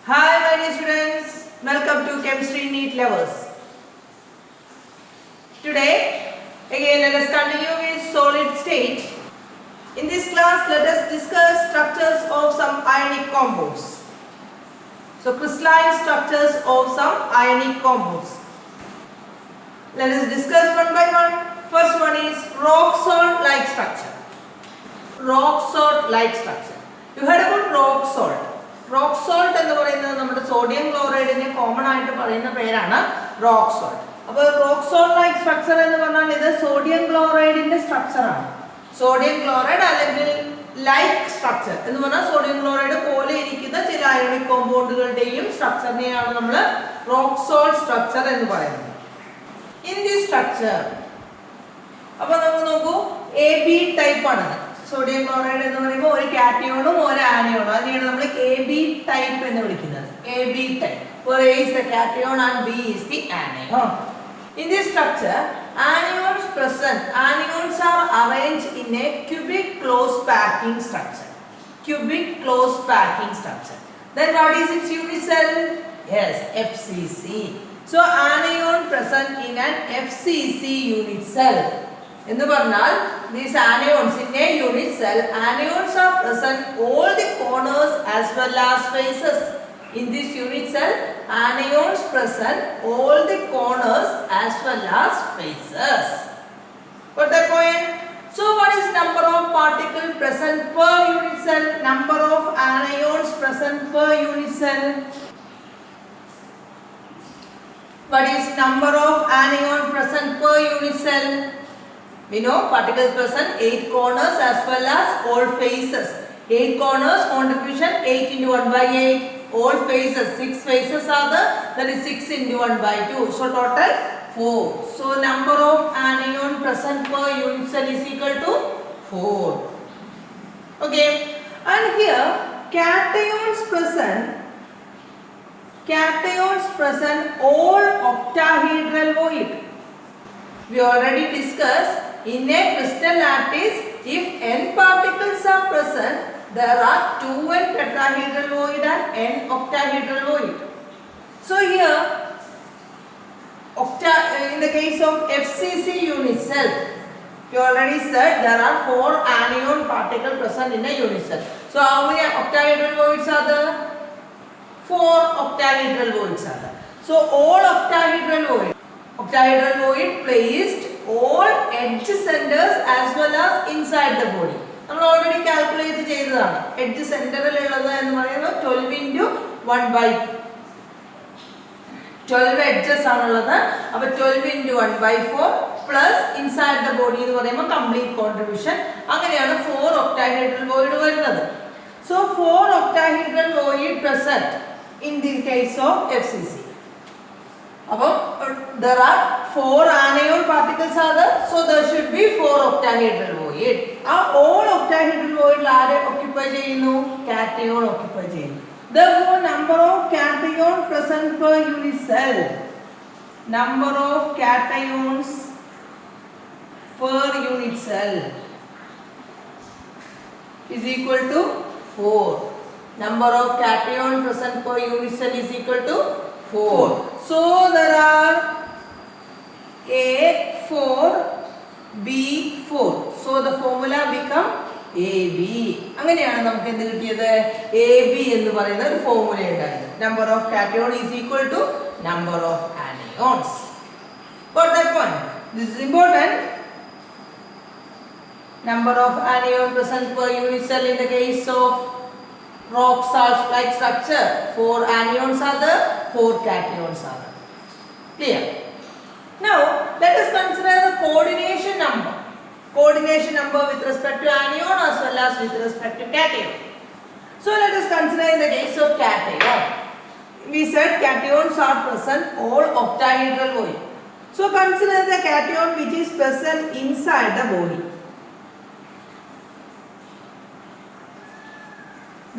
Hi my dear students, welcome to Chemistry NEET Lovers. Today again let us continue with solid state. In this class let us discuss structures of some ionic compounds. So crystalline structures of some ionic compounds. Let us discuss one by one. First one is rock salt like structure. Rock salt like structure. You heard about rock salt. Rock salt എന്ന് പറയുന്നത് നമ്മുടെ sodium ക്ലോറൈഡിനെ common ആയിട്ട് പറയുന്ന പേരാണ് rock salt. അപ്പോൾ rock salt like structure എന്ന് പറഞ്ഞാൽ ഇത് സോഡിയം ക്ലോറൈഡിന്റെ സ്ട്രക്ചർ ആണ്. സോഡിയം ക്ലോറൈഡ് അല്ലെങ്കിൽ ലൈക്ക് സ്ട്രക്ചർ എന്ന് പറഞ്ഞാൽ സോഡിയം ക്ലോറൈഡ് പോലെ ഇരിക്കുന്ന ചില അയോണിക് കോമ്പൗണ്ടുകളുടെയും സ്ട്രക്ചറിനെയാണ് നമ്മൾ റോക്ക് സോൾട്ട് സ്ട്രക്ചർ എന്ന് പറയുന്നത്. ഇൻ ദിസ് സ്ട്രക്ചർ അപ്പോൾ നമുക്ക് നോക്കൂ എ ബി ടൈപ്പ് ആണ്. സോഡിയം ക്ലോറൈഡ് എന്ന് പറയുമ്പോൾ ഒരു കാറ്റയോണും ഒരു ആനയോണും അതിനെയാണ് നമ്മൾ എ ബി ടൈപ്പ് എന്ന് വിളിക്കുന്നത്. A B type. where A is the cation and B is the anion. In this structure, anions present. Anions are arranged in a cubic close packing structure. Cubic close packing structure. Then what is its unit cell? Yes, FCC. So anion present in an FCC unit cell. എന്ന് പറഞ്ഞാൽ these anions in a unit cell, anions are present all the corners as well as faces. In this unit cell, anions present all the corners as well as faces. Got that point? So what is number of particles present per unit cell? Number of anions present per unit cell? What is number of anion present per unit cell? We know particles present 8 corners as well as all faces. 8 corners contribution 8 into 1 by 8. All faces 6 faces are there, that is 6 into 1 by 2. So total 4. So number of anion present per unit cell is equal to 4. Okay. And here cations present all octahedral void. We already discussed. In a crystal lattice, if n particles are present, there are 2n tetrahedral void and n octahedral void. So here, in the case of FCC unit cell, we already said there are 4 anion particles present in a unit cell. So how many octahedral voids are there? 4 octahedral voids are there. So all octahedral void placed all edge centers as well as inside the body. നമ്മൾ already calculate ചെയ്തതാണ്. Edge സെന്ററിൽ ഉള്ളത് എന്ന് പറയുന്നത് 12 into 1 by 12 edges ആണുള്ളത്. അപ്പോൾ 12 into 1 by 4 plus inside the body എന്ന് പറയുമ്പോൾ കംപ്ലീറ്റ് കോൺട്രിബ്യൂഷൻ. അങ്ങനെയാണ് 4 octahedral void വരുന്നത്. So 4 octahedral void present in the case of FCC. അപ്പോൾ there are 4 anion particles are there, so there should be 4 octahedral void. ആ all octahedral void ആരെ occupy ചെയ്യുന്നു? Cation occupy ചെയ്യുന്നു. Therefore number of cation present per unit cell, number of cations per unit cell is equal to 4. Number of cation present per unit cell is equal to 4. So there are A4, B4. So the formula become AB. അങ്ങനെയാണ് നമുക്ക് എന്ത് കിട്ടിയത്? AB എന്ന് പറയുന്ന ഒരു formula ഉണ്ടായത്. Number of cation is equal to number of anions. Got that point? This is important. Number of anion present per unit cell in the case of rock salt like structure. 4 anions are there, 4 cations are there. Clear? Now let us consider the coordination number. Coordination number with respect to anion as well as with respect to cation. So let us consider in the case of cation. We said cations are present all octahedral void. So consider the cation which is present inside the body.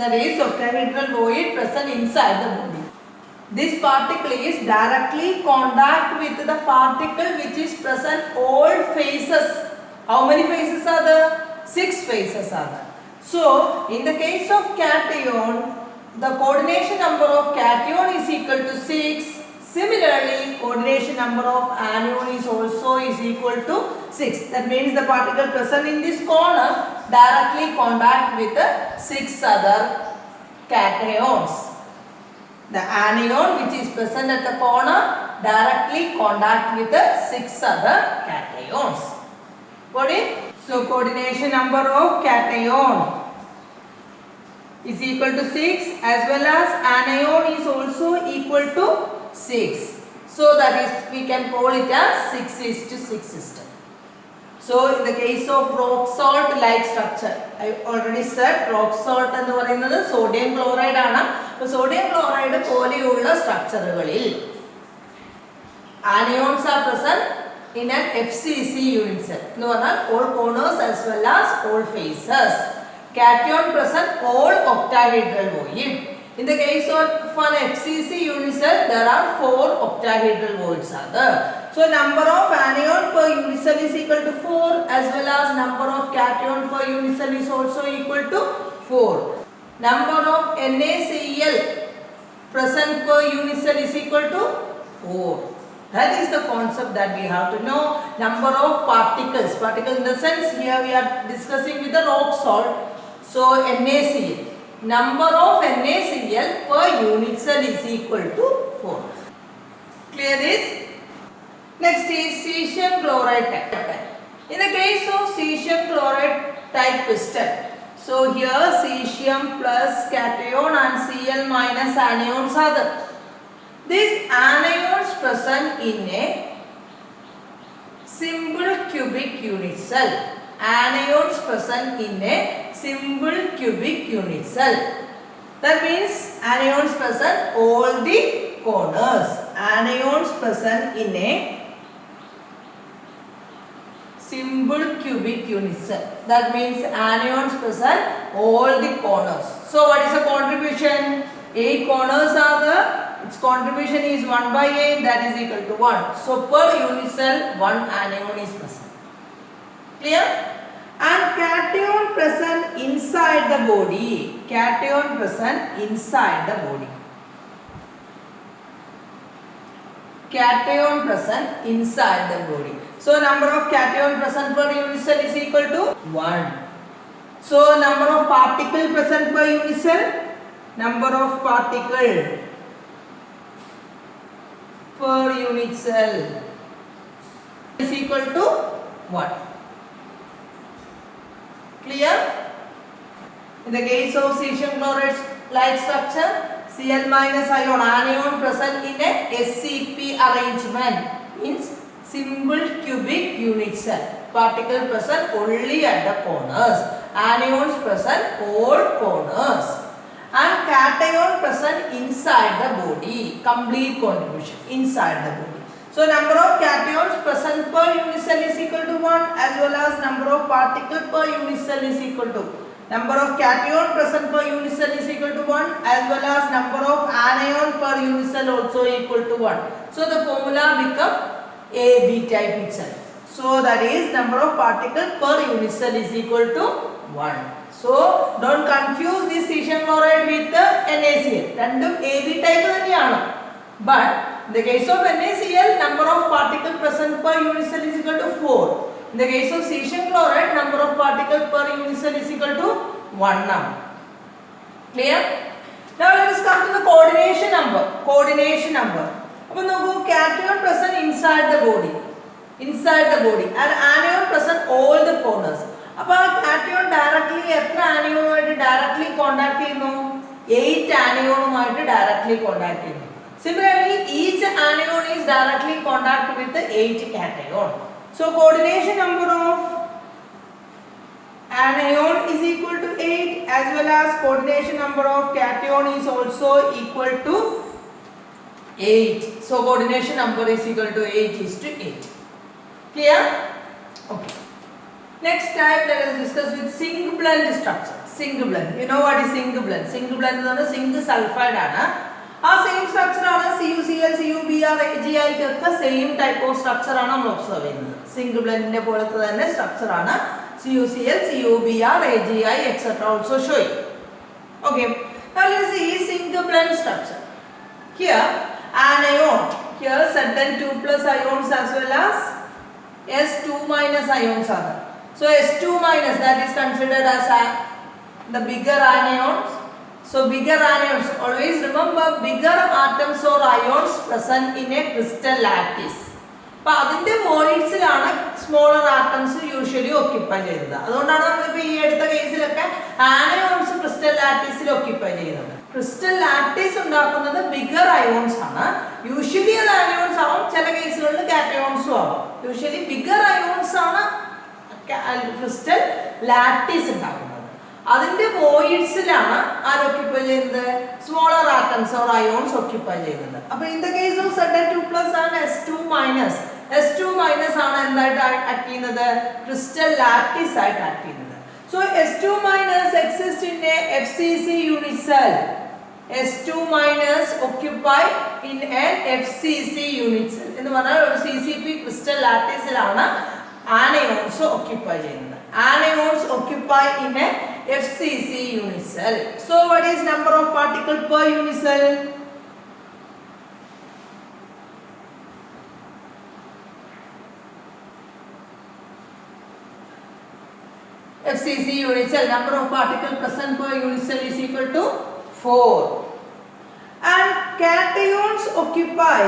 That is octahedral void present inside the body. This particle is directly contact with the particle which is present all faces. How many faces are there? 6 faces are there. So in the case of cation, the coordination number of cation is equal to 6. Similarly, coordination number of anion is also is equal to 6. That means the particle present in this corner directly contact with the 6 other cations. The anion which is present at the corner directly contact with the 6 other cations. Got it? So coordination number of cation is equal to 6, as well as anion is also equal to 6. So that is, we can call it as 6:6 system. So in the case of rock salt like structure, I already said rock salt എന്ന് പറയുന്നത് sodium chloride ആണ്. അപ്പോൾ sodium chloride പോലെയുള്ള സ്ട്രക്ചറുകളിൽ anions are present in an FCC unit cell. എന്ന് പറഞ്ഞാൽ all corners as well as all faces. Cation present all octahedral void. In the case of an FCC unit cell, there are 4 octahedral voids are there. So number of anion per unit cell is equal to 4, as well as number of cation per unit cell is also equal to 4. Number of NaCl present per unit cell is equal to 4. That is the concept that we have to know. Number of particles. Particle in the sense here we are discussing with the rock salt. So NaCl. Number of NaCl per unit cell is equal to 4. Clear this? Next is cesium chloride type. In the case of cesium chloride type crystal, so here cesium plus cation and Cl minus anions are there. These anions present in a simple cubic unit cell. Anions present in a simple cubic unit cell. That means anions present all the corners. Anions present in a simple cubic unit cell. That means anions present all the corners. So what is the contribution? 8 corners are there. Its contribution is 1/8, that is equal to 1. So per unit cell 1 anion is present. Clear? And cation present inside the body. Cation present inside the body. Cation present inside the body. So number of cation present per unit cell is equal to 1. So number of particle present per unit cell. Number of particle per unit cell is equal to 1. Clear? In the case of cesium chloride like structure, Cl minus anion present in a SCP arrangement, means simple cubic unit cell. Particle present only at the corners. Anions present all corners. And cation present inside the body. Complete contribution inside the body. So number of cations present per unit cell is equal to 1, as well as number of particles per unit cell is equal to. Number of cation present per unit cell is equal to 1, as well as number of anion per unit cell also equal to 1. So the formula become AB type itself. So that is number of particles per unit cell is equal to 1. So don't confuse this cesium chloride with the NaCl. Random AB type thaniyana. But in the case of NaCl, number of particles present per unit cell is equal to 4. In the case of cesium chloride, number of particles per unit cell is equal to 1 now. Clear? Now let us come to the coordination number. Coordination number. Appo noku cation present inside the body. Inside the body. And anion present all the corners. Appo cation directly etra anionumayittu directly contact cheyunu? 8 anionumayittu directly contact cheyunu. Similarly, each anion is directly contact with the 8 cation. So coordination number of anion is equal to 8, as well as coordination number of cation is also equal to 8. So coordination number is equal to 8:8. Clear? Okay. Next type, let us discuss with zinc blende structure. Zinc blende. You know what is zinc blende? Zinc blende is zinc sulfide ആണ്. ആ same structure ആണ് CuCl, CuBr, AgI ഒക്കെ same type of structure ആണ് നമ്മൾ observe ചെയ്യുന്നത്. Zinc ബ്ലെൻഡിന്റെ പോലത്തെ തന്നെ structure ആണ് CuCl, CuBr, AgI etc. also showing. Okay. Now let us see zinc blende structure. Here anion, here Zn2 plus ions as well as S2 minus ions are there. So S2 minus, that is considered as the bigger anions. So bigger anions, always remember bigger atoms or ions present in a crystal lattice. അപ്പോൾ അതിൻ്റെ വോയിഡ്സിലാണ് smaller atoms usually occupy ചെയ്യുന്നത്. അതുകൊണ്ടാണ് നമ്മളിപ്പോൾ ഈ അടുത്ത കേസിലൊക്കെ anions crystal ലാറ്റീസിൽ occupy ചെയ്യുന്നത്. Crystal lattice ഉണ്ടാക്കുന്നത് ബിഗർ അയോൺസ് ആണ്. യൂഷ്വലി അത് അയോൺസ് ആവും, ചില കേസുകളിൽ കാറ്റയോൺസും ആവും. യൂഷ്വലി ബിഗർ അയോൺസ് ആണ് ക്രിസ്റ്റൽ ലാറ്റീസ് ഉണ്ടാക്കുന്നത്. അതിന്റെ വോയിഡ്സിലാണ് ആര് ഓക്യുപ്പൈ ചെയ്യുന്നത്? Smaller atoms or ions occupy ചെയ്യുന്നത്. അപ്പോൾ in the case of Zn2+ ആണ് S2 മൈനസ്. S2 മൈനസ് ആണ് എന്തായിട്ട് ആക്ട് ചെയ്യുന്നത്? ക്രിസ്റ്റൽ ലാറ്റീസ് ആയിട്ട് ആക്ട് ചെയ്യുന്നത്. So S2 minus exist in A FCC unit cell. S2 minus occupy in A FCC unit cell എന്ന് പറഞ്ഞാൽ ഒരു CCP ക്രിസ്റ്റൽ ലാറ്റീസിലാണ് ആനയോൺസ് ഓക്യുപ്പൈ ചെയ്യുന്നത്. Anions occupy in a FCC unit cell. So what is number of particles per unit cell? FCC unit cell, number of particles present per unit cell is equal to 4. And cations occupy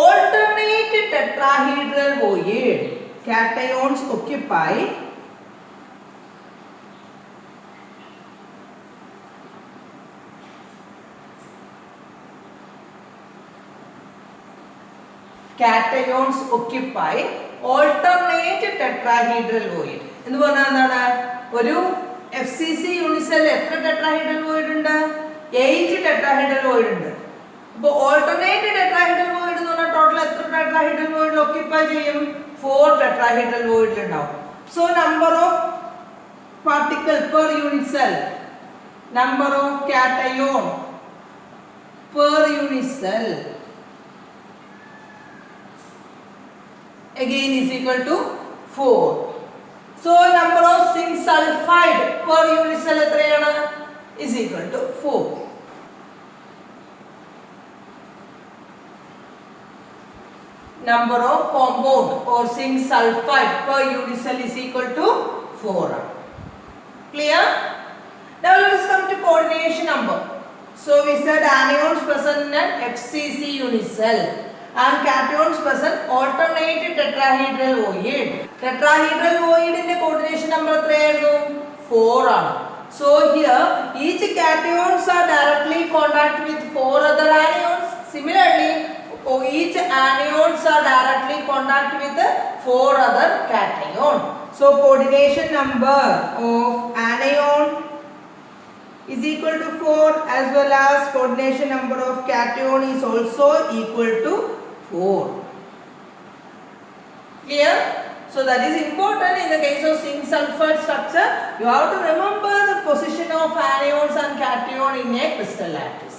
alternate tetrahedral void. Cations occupy alternate tetrahedral void. എന്ന് പറഞ്ഞാൽ എന്താണ്? ഒരു FCC unit സെല്ലിൽ എത്ര tetrahedral void ഉണ്ട്? 8 tetrahedral void ഉണ്ട്. അപ്പോൾ alternate tetrahedral void എന്ന് പറഞ്ഞാൽ ടോട്ടൽ എത്ര ടെട്രാഹീഡ്രൽ വോയിഡ് ഓക്യുപ്പൈ ചെയ്യും? 4 ടെട്രാഹീഡ്രൽ വോയിഡ് ഉണ്ടാവും. So number of particle per unit cell, number of cation per unit cell again is equal to 4. So number of zinc sulfide per unit cell എത്രയാണ്? is equal to 4. Number of compound or zinc sulfide per unit cell is equal to 4. Clear? Now let us come to coordination number. So we said anions present in an FCC unit cell and cations present alternate tetrahedral void. Tetrahedral void in the coordination number 4 ആണ്. So here each cations are directly in contact with 4 other anions. Similarly each anions are directly in contact with 4 other cation. So coordination number of anion is equal to 4 as well as coordination number of cation is also equal to 4. Clear? So that is important in the case of zinc sulfide structure. You have to remember the position of anions and cation in a crystal lattice.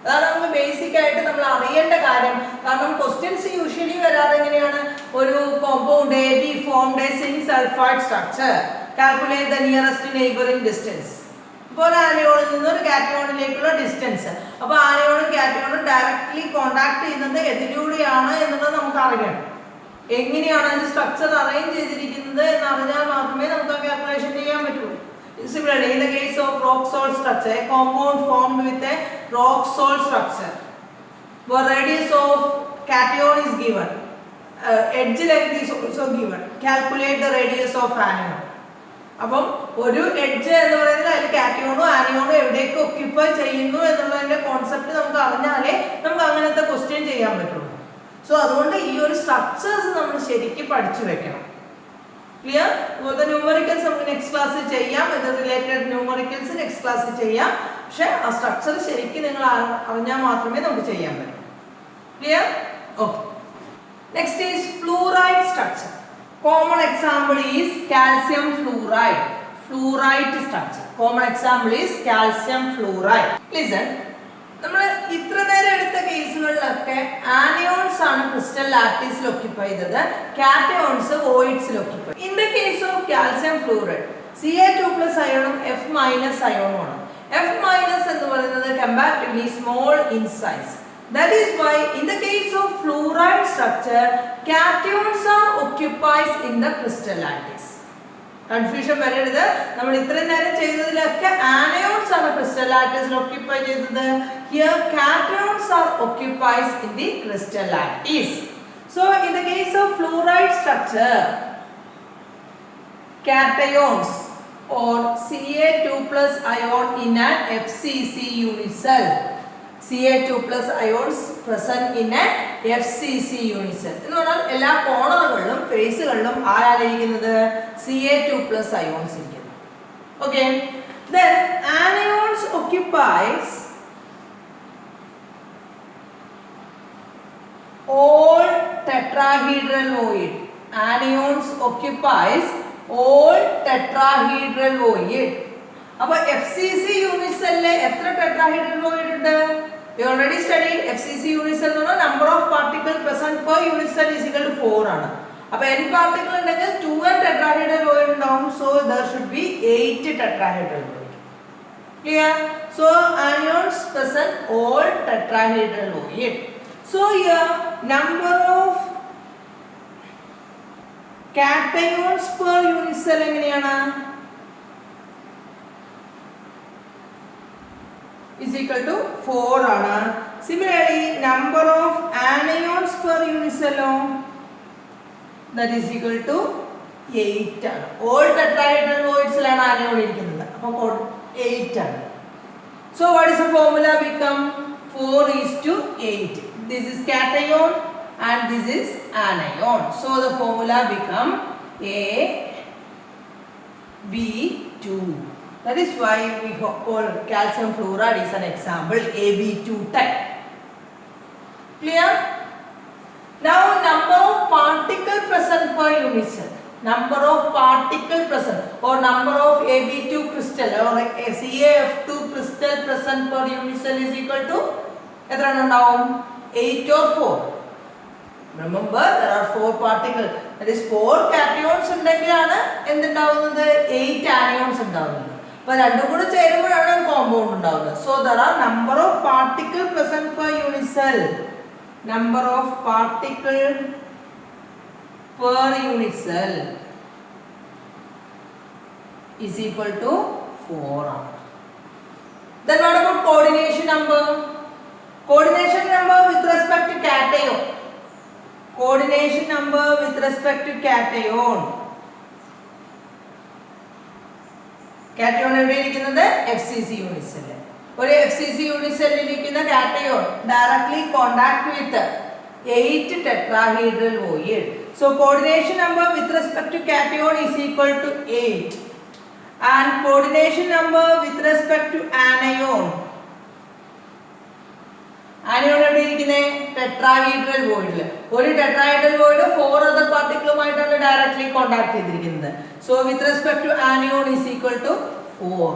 അതാണ് നമുക്ക് basic ആയിട്ട് നമ്മൾ അറിയേണ്ട കാര്യം. കാരണം questions usually വരാതെ എങ്ങനെയാണ്? ഒരു compound A B formed a zinc sulphide structure, calculate the nearest neighbouring distance. ഇപ്പോൾ ഒരു ആനയോണിൽ നിന്ന് ഒരു കാറ്റയോണിലേക്കുള്ള ഡിസ്റ്റൻസ്. അപ്പോൾ ആനയോണും കാറ്റയോണും ഡയറക്റ്റ്ലി കോണ്ടാക്ട് ചെയ്യുന്നത് എതിലൂടെയാണ് എന്നുള്ളത് നമുക്ക് അറിയണം. എങ്ങനെയാണ് അതിന്റെ സ്ട്രക്ചർ അറേഞ്ച് ചെയ്തിരിക്കുന്നത് എന്ന് അറിഞ്ഞാൽ മാത്രമേ നമുക്ക് ആ കാൽക്കുലേഷൻ ചെയ്യാൻ പറ്റുള്ളൂ. Similarly, in the case of rock salt structure, a compound formed with a rock salt structure, where radius of cation is given, edge length is also given. Calculate the radius of anion. അപ്പം ഒരു edge എന്ന് പറയുന്നത് അതിൽ കാറ്റയോണും ആനിയോണും എവിടേക്ക് occupy ചെയ്യുന്നു എന്നുള്ളതിന്റെ concept നമുക്ക് അറിഞ്ഞാലേ നമുക്ക് അങ്ങനത്തെ ക്വസ്റ്റ്യൻ ചെയ്യാൻ പറ്റുള്ളൂ. സോ അതുകൊണ്ട് ഈ ഒരു സ്ട്രക്ചേഴ്സ് നമ്മൾ ശരിക്കും പഠിച്ചു വെക്കണം. ക്ലിയർ? അതുപോലെ ന്യൂമറിക്കൽസ് നമുക്ക് നെക്സ്റ്റ് ക്ലാസ്സിൽ ചെയ്യാം. ഇത് റിലേറ്റഡ് ന്യൂമറിക്കൽസ് നെക്സ്റ്റ് ക്ലാസ്സിൽ ചെയ്യാം. പക്ഷെ ആ സ്ട്രക്ചർ ശരിക്കും നിങ്ങൾ അറിഞ്ഞാൽ മാത്രമേ നമുക്ക് ചെയ്യാൻ പറ്റൂ. Clear? Okay. Next is fluoride structure. Common example is calcium fluoride. Fluoride structure. Common example is calcium fluoride. Listen. നമ്മൾ ഇത്ര നേരം എടുത്ത കേസുകളിലൊക്കെ ആനിയോൺസ് ആണ് ക്രിസ്റ്റൽ ലാറ്റീസിൽ ഓക്യുപ്പൈ ചെയ്തത്, കാറ്റയോൺസ് വോയിഡ്സിൽ occupy. In the case of calcium fluoride Ca2 plus ion F minus ion ആണ്. F minus എന്ന് പറയുന്നത് comparatively small in size. That is why in the case of fluoride structure, cations are occupied in the crystal lattice. Confusion വരരുത്. നമ്മൾ ഇത്രയും നേരം ചെയ്തതിലൊക്കെ anions ആണ് crystal lattice occupy ചെയ്തത്. Here cations are occupied in the crystal lattice. So in the case of fluoride structure, cations or Ca2 plus ion in an FCC unit cell. Ca2 plus ions present in a FCC unit cell. എന്ന് പറഞ്ഞാൽ എല്ലാ കോർണറുകളിലും ഫേസുകളിലും ആരാണ് ഇരിക്കുന്നത്? Ca2 plus ions ഇരിക്കുന്നു. Okay. Then anions occupies all tetrahedral void. Anions occupies all tetrahedral void. അപ്പോൾ FCC unit cell എത്ര tetrahedral void ഉണ്ട്? We already studied FCC unit cell എന്ന് പറഞ്ഞാൽ number of particles present per unit cell is equal to 4 ആണ്. അപ്പോൾ n particle ഉണ്ടെങ്കിൽ 2n tetrahedral void ഉണ്ടാവും. So there should be 8 tetrahedral void. Clear? So anions present all tetrahedral void. So here number of cations per unit cell എങ്ങനെയാണ്? Is equal to 4 ആണ്. Similarly number of anions per unit cell that is equal to 8 ആണ്. All tetrahedral voids ലാണ് anion ഇരിക്കുന്നത്. അപ്പോൾ 8 ആണ്. So what is the formula become? 4:8. This is cation and this is anion. So the formula become AB2. That is why we call calcium fluoride is an example AB2 type. Clear? Now number of particle present per unit cell. Number of particle present or number of AB2 crystal or CaF2 crystal present per unit cell is equal to എത്ര ഉണ്ടാവും? 8 or 4. Remember there are 4 particles. That is 4 cations ഉണ്ടെങ്കിലാണ് എന്തുണ്ടാവുന്നത്? 8 anions ഉണ്ടാവുന്നത്. അപ്പോൾ രണ്ടും കൂടി ചേരുമ്പോഴാണ് compound ഉണ്ടാവുന്നത്. So there are number of particles present per unit cell. Number of particles per unit cell is equal to 4. Then what about coordination number? Coordination number with respect to cation. Coordination number with respect to cation. Cation എവിടെ ഇരിക്കുന്നത്? FCC unit cell. ഒരു FCC unit cell ഇരിക്കുന്ന cation directly contact with 8 tetrahedral void. So coordination number with respect to cation is equal to 8. And coordination number with respect to anion. Anion എവിടെ ഇരിക്കുന്നത്? Tetrahedral വോയിഡിൽ. ഒരു tetrahedral void 4 other പാർട്ടിക്കിളുമായിട്ടാണ് directly contact ചെയ്തിരിക്കുന്നത്. So with respect to anion is equal to 4.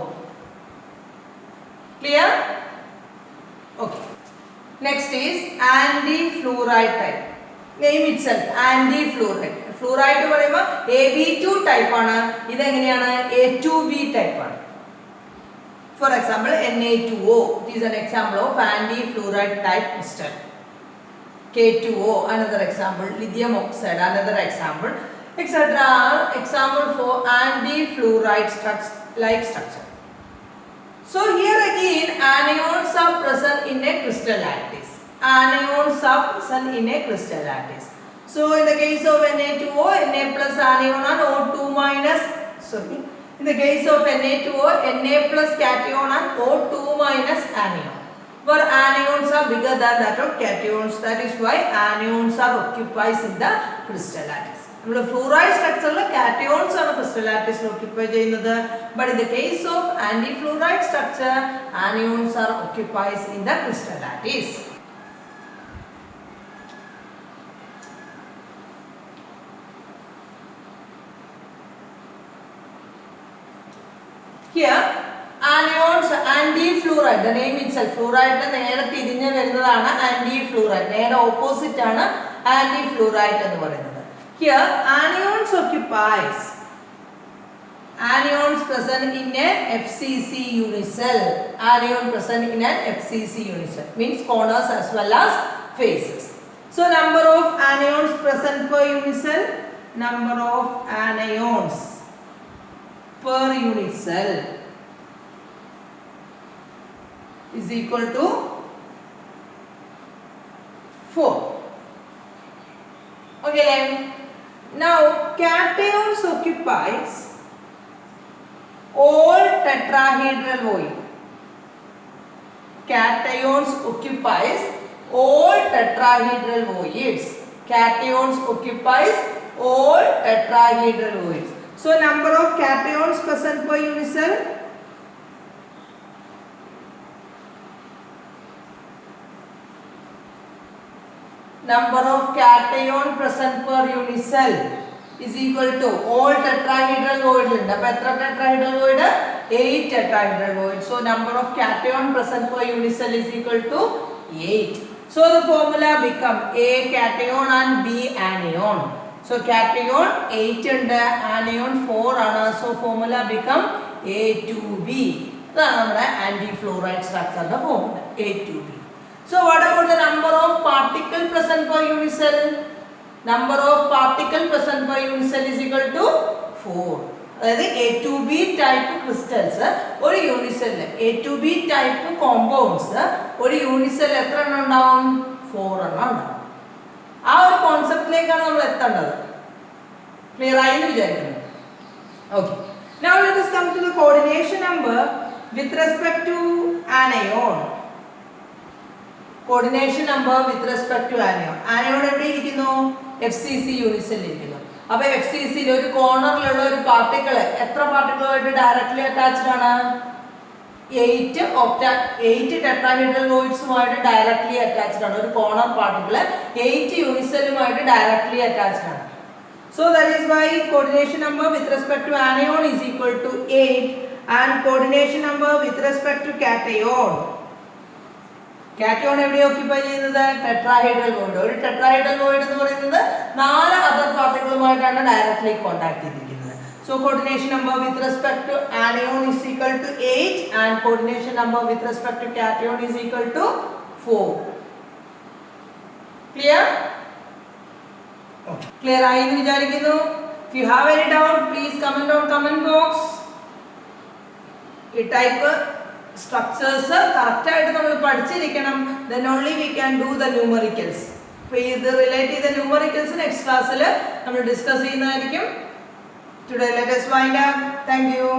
Clear? Okay. Next is anti-fluoride type. Name itself anti-fluoride. Fluoride പറയുമ്പോൾ AB2 type ആണ്. ഇത് എങ്ങനെയാണ്? A2B type ആണ്. For example, Na2O, it is an example of anti-fluoride type crystal. K2O, another example. Lithium oxide, another example, etc. Example for anti-fluoride like structure. So here again, anions are present in a crystal lattice. Anions are present in a crystal lattice. So in the case of Na2O, Na plus anion and O2 minus. Sorry. In the case of Na2O, Na plus cation and O2 minus anion. Where anions are bigger than that of cations. That is why anions are occupied in the crystal lattice. നമ്മുടെ fluoride structure cations are crystal lattice occupy ചെയ്യുന്നത്. But in the case of anti-fluoride structure, anions are occupied in the crystal lattice. Here anions anti-fluoride, the name itself fluoride നേരെ തിരിഞ്ഞു വരുന്നതാണ് anti-fluoride. നേരെ opposite ആണ് anti-fluoride എന്ന് പറയുന്നത്. Here anions anions present in a FCC unit cell. Anion present in an FCC unit cell means corners as well as faces. So number of anions present per unit cell, number of anions per unit cell is equal to 4. Okay then. Now cations occupies all tetrahedral void. Cations occupies all tetrahedral voids. Cations occupies all tetrahedral voids. So number of cations present per unit cell, number of cation present per unit cell is equal to all tetrahedral void ഉണ്ട്. അപ്പോൾ എത്ര tetrahedral void? 8 tetrahedral void. So number of cation present per unit cell is equal to 8. So the formula become A cation and B anion. So cation 8 ഉണ്ട്, anion 4 ആണ്. So formula become A2B. ഇതാണ് നമ്മുടെ anti fluoride സ്ട്രക്ചറിന്റെ formula A2B. So what about the number of particle present per unit cell? Number of particle present per unit cell is equal to 4. അതായത് A2B type crystals ഒരു unit സെല്ലിൽ A2B type compounds ഒരു unit സെല്ലിൽ എത്ര എണ്ണം ഉണ്ടാവും? 4 എണ്ണം ഉണ്ടാവും. ആ ഒരു കോൺസെപ്റ്റിലേക്കാണ് നമ്മൾ എത്തേണ്ടത്. ക്ലിയർ ആയി എന്ന് വിചാരിക്കുന്നു. Okay. Now let us come to the coordination number with respect to anion. Coordination number with respect to anion. Anion എവിടെ ഇരിക്കുന്നു? FCC യൂണിറ്റ് സെല്ലിൽ ഇരിക്കുന്നു. അപ്പോൾ FCCയിൽ ഒരു കോർണറിലുള്ള ഒരു പാർട്ടിക്കിൾ എത്ര പാർട്ടിക്കിളുമായിട്ട് ഡയറക്ട്ലി അറ്റാച്ച്ഡ് ആണ്? 8 ടെട്രാഹെഡ്രൽ വോയിഡ്സുമായിട്ട് ഡയറക്ട്ലി അറ്റാച്ച്ഡ് ആണ്. ഒരു കോർണർ പാർട്ടിക്കിൾ 8 യൂണിറ്റ് സെല്ലുമായിട്ട് ഡയറക്ട്ലി അറ്റാച്ച്ഡ് ആണ്. So that is why coordination number with respect to anion is equal to 8 and coordination number with respect to cation. Cation എവിടെ occupy ചെയ്യുന്നത്? Tetrahedral void. ഒരു tetrahedral void എന്ന് പറയുന്നത് 4 other പാർട്ടിക്കിളുമായിട്ടാണ് directly contact ചെയ്തിരിക്കുന്നത്. So coordination number with respect to anion is equal to 8 and coordination number with respect to cation is equal to 4. Clear? Okay. Clear ആയി എന്ന് വിചാരിക്കുന്നു. If you have any doubt, please comment on comment box. ഈ type structures correct ആയിട്ട് നമ്മൾ പഠിച്ചിരിക്കണം. Then only we can do the numericals. അപ്പോൾ ഇത് relate ചെയ്ത ന്യൂമറിക്കൽസ് നെക്സ്റ്റ് ക്ലാസ്സിൽ നമ്മൾ ഡിസ്കസ് ചെയ്യുന്നതായിരിക്കും. Today let us wind up. Thank you.